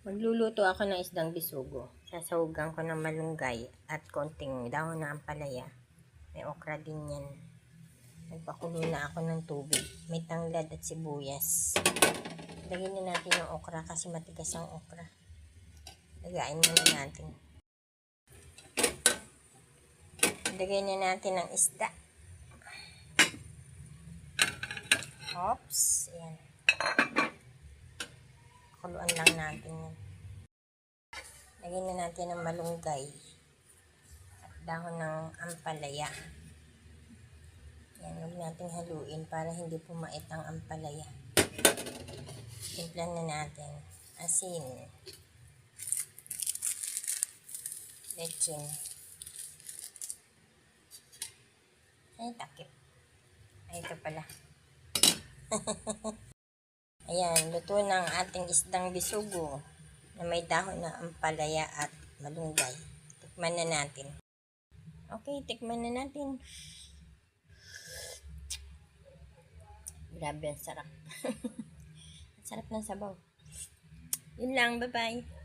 Magluluto ako ng isdang bisugo. Sasahugan ko ng malunggay at konting dahon na ampalaya. May okra din yan. Nagpakulo na ako ng tubig. May tanglad at sibuyas. Lagyan na natin yung okra kasi matigas ang okra. Lagayin muna natin. Lagyan na natin ang isda. Oops. Ayan. Kuluan lang natin yan. Lagyan na natin ng malunggay at dahon ng ampalaya. Yan, huwag natin haluin para hindi pumait ang ampalaya. Timplan na natin asin, lechon. Ay, takip. Ay, ito pala. Ayan, luto na ang ating isdang bisugo na may dahon na ampalaya at malunggay. Tikman na natin. Okay, tikman na natin. Grabe, ang sarap. Ang sarap ng sabaw. Yun lang, bye-bye.